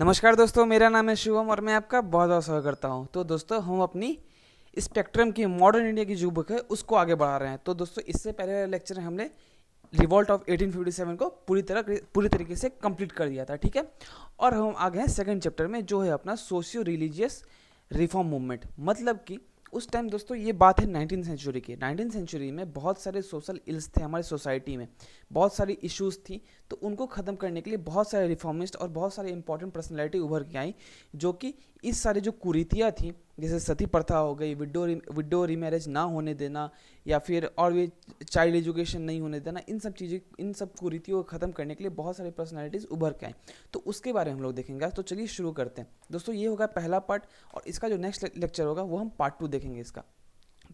नमस्कार दोस्तों, मेरा नाम है शिवम और मैं आपका बहुत बहुत स्वागत करता हूं। तो दोस्तों, हम अपनी स्पेक्ट्रम की मॉडर्न इंडिया की जो बुक है उसको आगे बढ़ा रहे हैं। तो दोस्तों, इससे पहले वाले लेक्चर में हमने रिवॉल्ट ऑफ 1857 को पूरी तरीके से कंप्लीट कर दिया था, ठीक है। और हम आगे हैं सेकंड चैप्टर में, जो है अपना सोशियो रिलीजियस रिफॉर्म मूवमेंट। मतलब कि उस टाइम दोस्तों, ये बात है 19th सेंचुरी की। 19th सेंचुरी में बहुत सारे सोशल इल्स थे हमारी सोसाइटी में, बहुत सारी इश्यूज थी। तो उनको ख़त्म करने के लिए बहुत सारे रिफॉर्मिस्ट और बहुत सारे इंपॉर्टेंट पर्सनैलिटी उभर के आई, जो कि इस सारी जो कुरीतियाँ थी, जैसे सती प्रथा हो गई, विडो रीमैरेज ना होने देना, या फिर और भी चाइल्ड एजुकेशन नहीं होने देना, इन सब कुरीतियों को ख़त्म करने के लिए बहुत सारी पर्सनैलिटीज़ उभर के आई। तो उसके बारे में हम लोग देखेंगे। तो चलिए शुरू करते हैं दोस्तों। ये होगा पहला पार्ट, और इसका जो नेक्स्ट लेक्चर होगा वो हम पार्ट 2 देखेंगे इसका।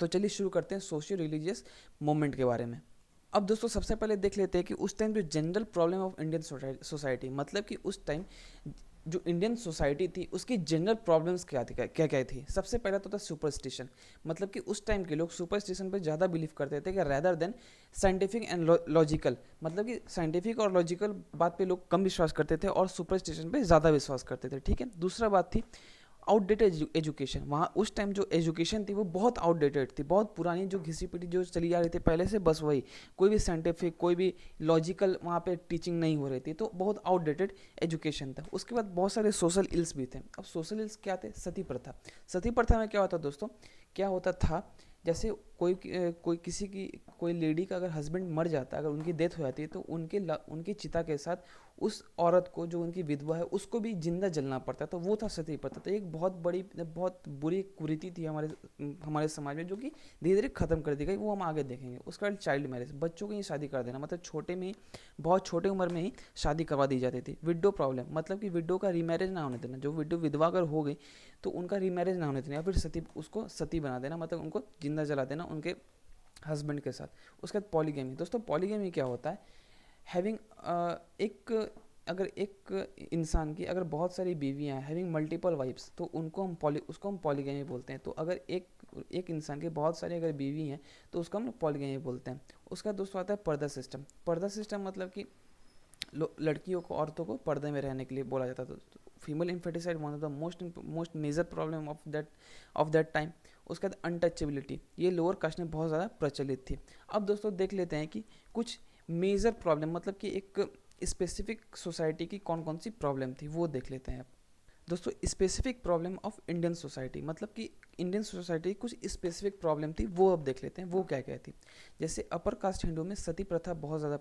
तो चलिए शुरू करते हैं सोशियो रिलीजियस मूवमेंट के बारे में। अब दोस्तों, सबसे पहले देख लेते हैं कि उस टाइम जो general problem of Indian society, मतलब कि उस टाइम जो इंडियन सोसाइटी थी उसकी जनरल प्रॉब्लम्स क्या थी। सबसे पहला तो था सुपरस्टिशन। मतलब कि उस टाइम के लोग सुपरस्टिशन पर ज़्यादा बिलीव करते थे कि rather than scientific and logical. मतलब कि साइंटिफिक और लॉजिकल बात पे लोग कम विश्वास करते थे और सुपरस्टिशन पे ज़्यादा विश्वास करते थे, ठीक है। दूसरा बात थी आउटडेटेड एजुकेशन। वहाँ उस टाइम जो एजुकेशन थी वो बहुत आउटडेटेड थी, बहुत पुरानी, जो घिसी पिटी जो चली आ रही थी पहले से, बस वही, कोई भी साइंटिफिक, कोई भी लॉजिकल वहाँ पे टीचिंग नहीं हो रही थी। तो बहुत आउटडेटेड एजुकेशन था। उसके बाद बहुत सारे सोशल इल्स भी थे। अब सोशल इल्स क्या थे? सती प्रथा। सती प्रथा में क्या होता दोस्तों, क्या होता था, जैसे कोई लेडी का अगर हस्बैंड मर जाता है, अगर उनकी डेथ हो जाती है, तो उनकी चिता के साथ उस औरत को, जो उनकी विधवा है, उसको भी जिंदा जलना पड़ता है। तो वो था सती प्रथा। तो एक बहुत बुरी कुरीति थी हमारे समाज में, जो कि धीरे धीरे खत्म कर दी गई। वो हम आगे देखेंगे। उसके बाद चाइल्ड मैरिज, बच्चों की ही शादी कर देना, मतलब छोटे में ही, बहुत छोटे उम्र में ही शादी करवा दी जाती थी। विडो प्रॉब्लम, मतलब कि विडो का रीमैरेज ना होने देना। जो विधवा अगर हो गई तो उनका रीमैरेज ना होने देना, या फिर उसको सती बना देना, मतलब उनको जिंदा जला देना उनके हस्बैंड के साथ। उसके बाद पॉलीगेमी। दोस्तों, पॉलीगेमी क्या होता है? हैविंग एक अगर एक इंसान की अगर बहुत सारी बीवियां हैं, हैविंग मल्टीपल वाइफ्स, तो उसको हम पॉलीगेमी बोलते हैं। तो अगर एक इंसान के बहुत सारी अगर बीवी हैं तो उसको हम पॉलीगेमी बोलते हैं। उसका दोस्तों आता है पर्दा सिस्टम। पर्दा सिस्टम मतलब कि लड़कियों को, औरतों को पर्दे में रहने के लिए बोला जाता था। Female infanticide one of the most major problem of that time. उसके बाद अनटचेबिलिटी, ये लोअर कास्ट में बहुत ज़्यादा प्रचलित थी। अब दोस्तों देख लेते हैं कि कुछ मेजर प्रॉब्लम, मतलब कि एक स्पेसिफिक सोसाइटी की कौन कौन सी प्रॉब्लम थी, वो देख लेते हैं। दोस्तों, specific problem of Indian society, मतलब कि इंडियन सोसाइटी की कुछ स्पेसिफिक प्रॉब्लम थी, वो अब देख लेते हैं वो क्या क्या थी। जैसे अपर कास्ट हिंदू में सती प्रथा बहुत ज़्यादा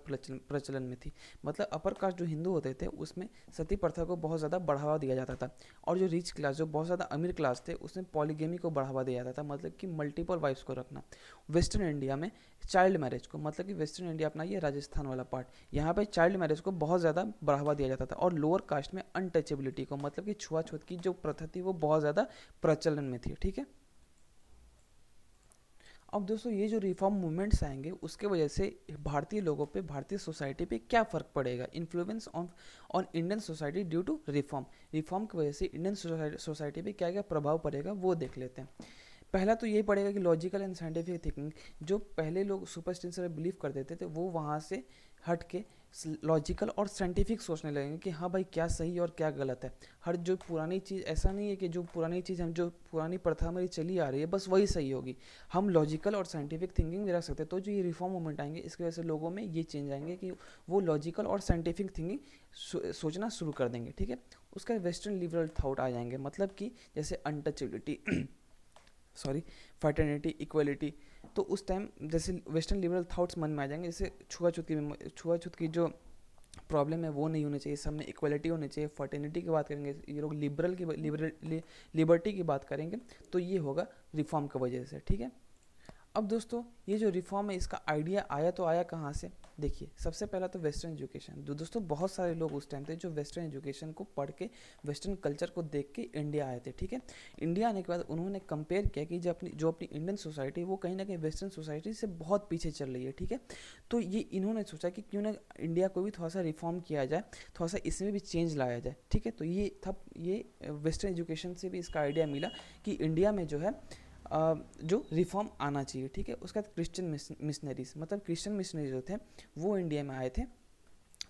प्रचलन में थी। मतलब अपर कास्ट जो हिंदू होते थे उसमें सती प्रथा को बहुत ज़्यादा बढ़ावा दिया जाता था। और जो रिच क्लास, जो बहुत ज़्यादा अमीर क्लास थे, उसमें पॉलीगेमी को बढ़ावा दिया जाता था, मतलब कि मल्टीपल वाइफ्स को रखना। वेस्टर्न इंडिया में चाइल्ड मैरिज को, मतलब कि वेस्टर्न इंडिया अपना ये राजस्थान वाला पार्ट, यहाँ पे चाइल्ड मैरिज को बहुत ज़्यादा बढ़ावा दिया जाता था। और लोअर कास्ट में अनटचेबिलिटी को, मतलब कि छुआछूत की जो प्रथा थी वो बहुत ज़्यादा प्रचलन में थी, ठीक है। अब दोस्तों, ये जो रिफॉर्म मूवमेंट्स आएंगे उसके वजह से भारतीय लोगों पे, भारतीय सोसाइटी पे क्या फ़र्क पड़ेगा, influence on Indian society due to reform की वजह से इंडियन सोसाइटी पे क्या क्या प्रभाव पड़ेगा वो देख लेते हैं। पहला तो यही पड़ेगा कि लॉजिकल एंड साइंटिफिक थिंकिंग, जो पहले लोग सुपरस्टिशन में बिलीव कर देते थे वो वहाँ से हट के लॉजिकल और साइंटिफिक सोचने लगेंगे कि हाँ भाई, क्या सही और क्या गलत है। हर जो पुरानी चीज़, ऐसा नहीं है कि जो पुरानी चीज़, हम जो पुरानी प्रथा हमारी चली आ रही है बस वही सही होगी। हम लॉजिकल और साइंटिफिक थिंकिंग भी रख सकते हैं। तो जो ये रिफॉर्म मूवमेंट आएंगे इसकी वजह से लोगों में ये चेंज आएंगे कि वो लॉजिकल और साइंटिफिक थिंकिंग सोचना शुरू कर देंगे, ठीक है। उसका वेस्टर्न लिबरल थॉट आ जाएंगे, मतलब कि जैसे अनटचेबिलिटी फर्टर्निटी, इक्वलिटी। तो उस टाइम जैसे वेस्टर्न लिबरल थॉट्स मन में आ जाएंगे, जैसे छुआछूत की जो प्रॉब्लम है वो नहीं होनी चाहिए, सब में इक्वलिटी होनी चाहिए। फर्टर्निटी की बात करेंगे, ये लोग लिबर्टी की बात करेंगे। तो ये होगा रिफॉर्म की वजह से, ठीक है। अब दोस्तों, ये जो रिफॉर्म है इसका आइडिया आया तो आया कहाँ से? देखिए, सबसे पहला तो वेस्टर्न एजुकेशन। दोस्तों, बहुत सारे लोग उस टाइम थे जो वेस्टर्न एजुकेशन को पढ़ के, वेस्टर्न कल्चर को देख के इंडिया आए थे, ठीक है। इंडिया आने के बाद उन्होंने कंपेयर किया कि जो अपनी इंडियन सोसाइटी है वो कहीं ना कहीं वेस्टर्न सोसाइटी से बहुत पीछे चल रही है, ठीक है। तो ये इन्होंने सोचा कि क्यों ना इंडिया को भी थोड़ा सा रिफॉर्म किया जाए, थोड़ा सा इसमें भी चेंज लाया जाए, ठीक है। तो ये वेस्टर्न एजुकेशन से भी इसका आइडिया मिला कि इंडिया में जो है जो रिफॉर्म आना चाहिए, ठीक है। उसके बाद क्रिश्चियन मिशनरीज, मतलब क्रिश्चियन मिशनरीज जो थे वो इंडिया में आए थे।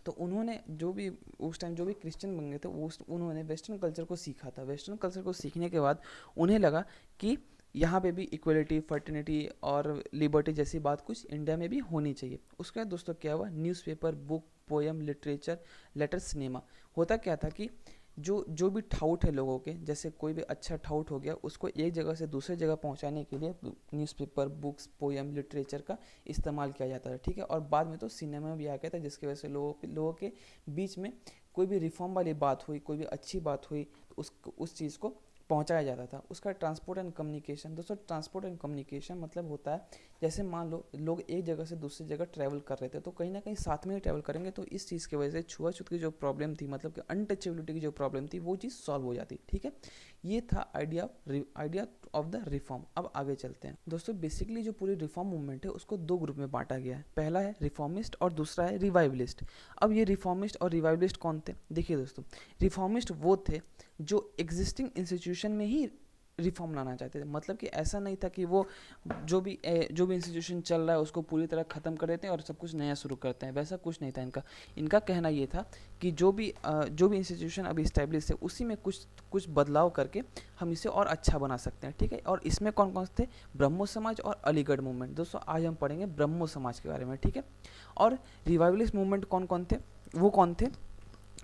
तो उन्होंने जो भी उस टाइम जो भी क्रिश्चियन बन गए थे उन्होंने वेस्टर्न कल्चर को सीखा था। वेस्टर्न कल्चर को सीखने के बाद उन्हें लगा कि यहाँ पे भी इक्वलिटी, फर्टिनिटी और लिबर्टी जैसी बात कुछ इंडिया में भी होनी चाहिए। उसके बाद दोस्तों क्या हुआ, newspaper, book, poem, literature, letter, cinema. होता क्या था कि जो जो भी ठाउट है लोगों के, जैसे कोई भी अच्छा ठाउट हो गया उसको एक जगह से दूसरे जगह पहुंचाने के लिए न्यूज़पेपर, बुक्स, पोएम, लिटरेचर का इस्तेमाल किया जाता था, ठीक है। और बाद में तो सिनेमा भी आ गया था, जिसकी वजह से लोगों के बीच में कोई भी रिफॉर्म वाली बात हुई, कोई भी अच्छी बात हुई तो उस चीज़ को पहुंचाया जाता था। उसका ट्रांसपोर्ट एंड कम्युनिकेशन, दोस्तों ट्रांसपोर्ट एंड कम्युनिकेशन मतलब होता है जैसे मान लो लोग एक जगह से दूसरी जगह ट्रैवल कर रहे थे तो कहीं ना कहीं साथ में ही ट्रैवल करेंगे, तो इस चीज़ की वजह से छुआछूत की जो प्रॉब्लम थी, मतलब कि अनटचेबिलिटी की जो प्रॉब्लम थी, वो चीज़ सॉल्व हो जाती, ठीक है। ये था आइडिया ऑफ द रिफॉर्म। अब आगे चलते हैं दोस्तों। बेसिकली जो पूरी रिफॉर्म मूवमेंट है उसको दो ग्रुप में बांटा गया है। पहला है रिफॉर्मिस्ट और दूसरा है रिवाइवलिस्ट। अब ये रिफॉर्मिस्ट और रिवाइवलिस्ट कौन थे? देखिए दोस्तों, रिफॉर्मिस्ट वो थे जो एग्जिस्टिंग इंस्टीट्यूशन में ही रिफॉर्म लाना चाहते थे। मतलब कि ऐसा नहीं था कि वो जो भी इंस्टीट्यूशन चल रहा है उसको पूरी तरह ख़त्म कर देते हैं और सब कुछ नया शुरू करते हैं, वैसा कुछ नहीं था इनका। इनका कहना ये था कि जो भी इंस्टीट्यूशन अभी इस्टेब्लिश है उसी में कुछ बदलाव करके हम इसे और अच्छा बना सकते हैं, ठीक है। और इसमें कौन कौन से थे? ब्रह्मो समाज और अलीगढ़ मूवमेंट। दोस्तों आज हम पढ़ेंगे ब्रह्मो समाज के बारे में, ठीक है। और रिवाइवलिस्ट मूवमेंट कौन कौन थे? वो कौन थे?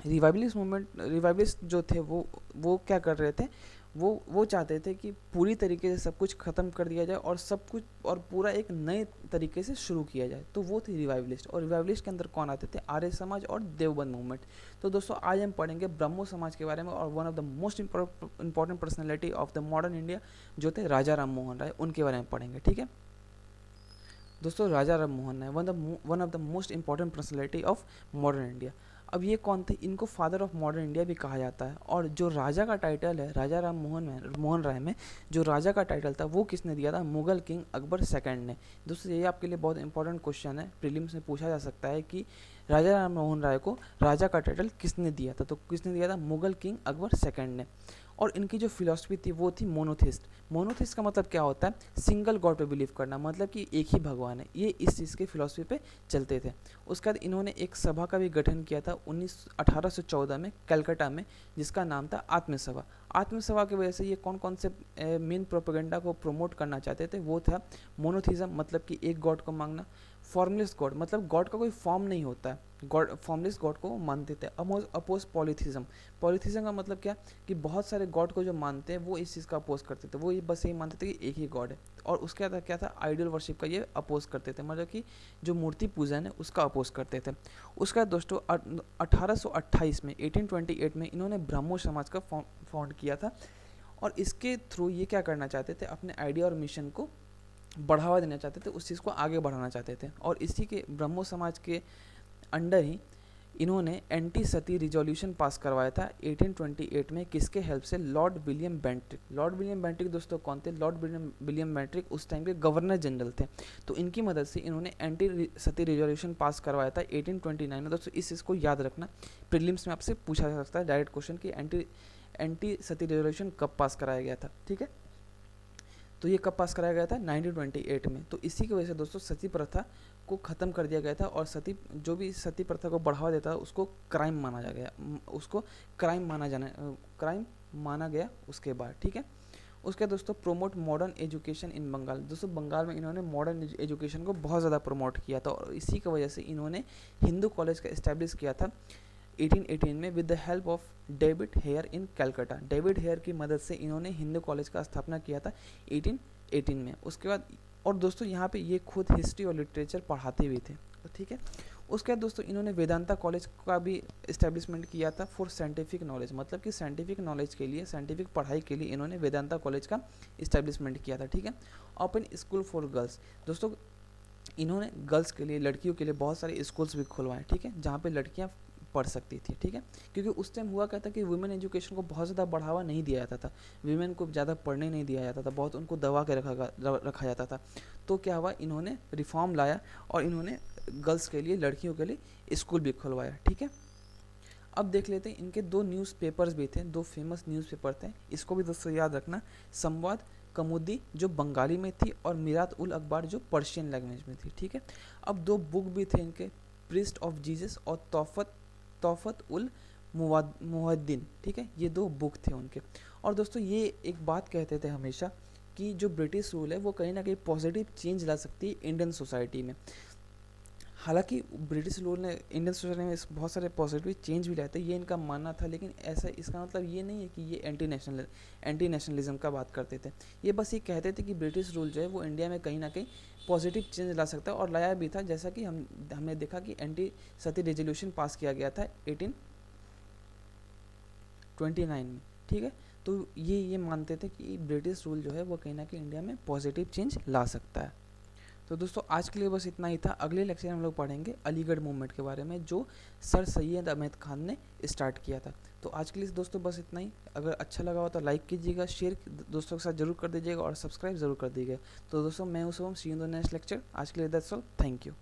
रिवाइवलिस्ट जो थे वो क्या कर रहे थे? वो चाहते थे कि पूरी तरीके से सब कुछ ख़त्म कर दिया जाए और सब कुछ और पूरा एक नए तरीके से शुरू किया जाए, तो वो थे रिवाइवलिस्ट। और रिवाइवलिस्ट के अंदर कौन आते थे? आर्य समाज और देवबंद मूवमेंट। तो दोस्तों आज हम पढ़ेंगे ब्रह्मो समाज के बारे में और one of the most important personality of the modern India जो थे राजा राम मोहन राय, उनके बारे में पढ़ेंगे, ठीक है। दोस्तों Raja Ram Mohan Roy one of the most important personality of modern India. अब ये कौन थे? इनको फादर ऑफ मॉडर्न इंडिया भी कहा जाता है। और जो राजा का टाइटल है राजा राम मोहन राय में जो राजा का टाइटल था वो किसने दिया था? मुगल किंग अकबर सेकंड ने। दोस्तों ये आपके लिए बहुत इंपॉर्टेंट क्वेश्चन है, प्रीलिम्स में पूछा जा सकता है कि राजा राम मोहन राय को राजा का टाइटल किसने दिया था? तो किसने दिया था? मुगल किंग अकबर सेकंड ने। और इनकी जो फिलॉसफी थी वो थी मोनोथिस्ट। मोनोथिस्ट का मतलब क्या होता है? सिंगल गॉड पे बिलीव करना, मतलब कि एक ही भगवान है। ये इस चीज़ के फिलॉसफी पे चलते थे। उसके बाद इन्होंने एक सभा का भी गठन किया था 1814 में कलकत्ता में, जिसका नाम था आत्मसभा। आत्मसभा की वजह से ये कौन कौन से मेन प्रोपेगेंडा को प्रमोट करना चाहते थे? वो था मोनोथिज्म, मतलब कि एक गॉड को मांगना। फॉर्मलेस गॉड, मतलब गॉड का कोई फॉर्म नहीं होता है, गॉड फॉर्मलेस गॉड को मानते थे। अपोज पॉलीथिज्म। पॉलीथिज्म का मतलब क्या? कि बहुत सारे गॉड को जो मानते हैं वो इस चीज़ का अपोज करते थे, वो ये बस यही मानते थे कि एक ही गॉड है। और उसके बाद क्या था? आइडल वर्शिप का ये अपोज करते थे, मतलब कि जो मूर्ति पूजन है उसका अपोज करते थे। उसके बाद दोस्तों 1828 में 1828 में इन्होंने ब्रह्मो समाज का फाउंड किया था। और इसके थ्रू ये क्या करना चाहते थे? अपने आइडिया और मिशन को बढ़ावा देना चाहते थे, उस चीज़ को आगे बढ़ाना चाहते थे। और इसी के ब्रह्मो समाज के अंडर ही इन्होंने एंटी सती रिजोल्यूशन पास करवाया था 1828 में। किसके हेल्प से? Lord William Bentinck. Lord William Bentinck दोस्तों कौन थे? लॉर्ड विलियम बेंटिक उस टाइम के गवर्नर जनरल थे। तो इनकी मदद से इन्होंने एंटी सती रिजोल्यूशन पास करवाया था 1829 में। दोस्तों इस चीज़ को याद रखना, प्रीलिम्स में आपसे पूछा जा सकता है डायरेक्ट क्वेश्चन कि एंटी सती रिजोल्यूशन कब पास कराया गया था, ठीक है। तो ये कब पास कराया गया था? 1928 में। तो इसी की वजह से दोस्तों सती प्रथा को ख़त्म कर दिया गया था। और जो भी सती प्रथा को बढ़ावा देता है उसको क्राइम माना गया उसके बाद, ठीक है। उसके दोस्तों promote modern education in Bengal. दोस्तों बंगाल में इन्होंने मॉडर्न एजुकेशन को बहुत ज़्यादा प्रमोट किया था और इसी की वजह से इन्होंने हिंदू कॉलेज का इस्टेब्लिश किया था 1818 में with the help of David here in Calcutta. David Hare की मदद से इन्होंने हिंदू कॉलेज का स्थापना किया था 1818 में। उसके बाद और दोस्तों यहाँ पे ये खुद हिस्ट्री और लिटरेचर पढ़ाते भी थे, तो ठीक है। उसके बाद दोस्तों इन्होंने वेदांता कॉलेज का भी इस्टेब्लिशमेंट किया था फॉर साइंटिफिक नॉलेज, मतलब कि साइंटिफिक नॉलेज के लिए, साइंटिफिक पढ़ाई के लिए इन्होंने वेदांता कॉलेज का इस्टेब्लिशमेंट किया था, ठीक है। Open school for girls. दोस्तों इन्होंने गर्ल्स के लिए, लड़कियों के लिए बहुत सारे स्कूल्स भी खुलवाए, ठीक है, जहाँ पे लड़कियाँ पढ़ सकती थी, ठीक है। क्योंकि उस टाइम हुआ क्या था कि वुमेन एजुकेशन को बहुत ज़्यादा बढ़ावा नहीं दिया जाता था, वुमेन को ज़्यादा पढ़ने नहीं दिया जाता था, बहुत उनको दबा के रखा जाता था। तो क्या हुआ? इन्होंने रिफॉर्म लाया और इन्होंने गर्ल्स के लिए, लड़कियों के लिए स्कूल भी खुलवाया, ठीक है। अब देख लेते हैं, इनके दो न्यूज़पेपर्स भी थे, दो फेमस न्यूज़पेपर थे, इसको भी दोस्तों याद रखना। संवाद कमुदी जो बंगाली में थी और मिरात उल अखबार जो पर्शियन लैंग्वेज में थी, ठीक है। अब दो बुक भी थे इनके, प्रिस्ट ऑफ जीसस और तोफत उल मुहद्दीन, ठीक है, ये 2 बुक थे उनके। और दोस्तों ये एक बात कहते थे हमेशा कि जो ब्रिटिश रूल है वो कहीं ना कहीं पॉजिटिव चेंज ला सकती है इंडियन सोसाइटी में। हालांकि ब्रिटिश रूल ने इंडियन सोसाइटी में बहुत सारे पॉजिटिव चेंज भी लाए थे, ये इनका मानना था, लेकिन ऐसा इसका मतलब ये नहीं है कि ये एंटी नेशनलिज्म का बात करते थे। ये बस ये कहते थे कि ब्रिटिश रूल जो है वो इंडिया में कहीं ना कहीं पॉजिटिव चेंज ला सकता है, और लाया भी था, जैसा कि हमने देखा कि एंटी सती रेजोल्यूशन पास किया गया था 1829 में, ठीक है। तो ये मानते थे कि ब्रिटिश रूल जो है वो कहीं ना कहीं इंडिया में पॉजिटिव चेंज ला सकता है। तो दोस्तों आज के लिए बस इतना ही था। अगले लेक्चर में हम लोग पढ़ेंगे अलीगढ़ मूवमेंट के बारे में जो सर सैयद अहमद खान ने स्टार्ट किया था। तो आज के लिए दोस्तों बस इतना ही। अगर अच्छा लगा हो तो लाइक कीजिएगा, शेयर दोस्तों के साथ जरूर कर दीजिएगा और सब्सक्राइब जरूर कर दीजिएगा। तो दोस्तों मैं हूं Shubham, see you in the next lecture. आज के लिए दैट्स ऑल, थैंक यू।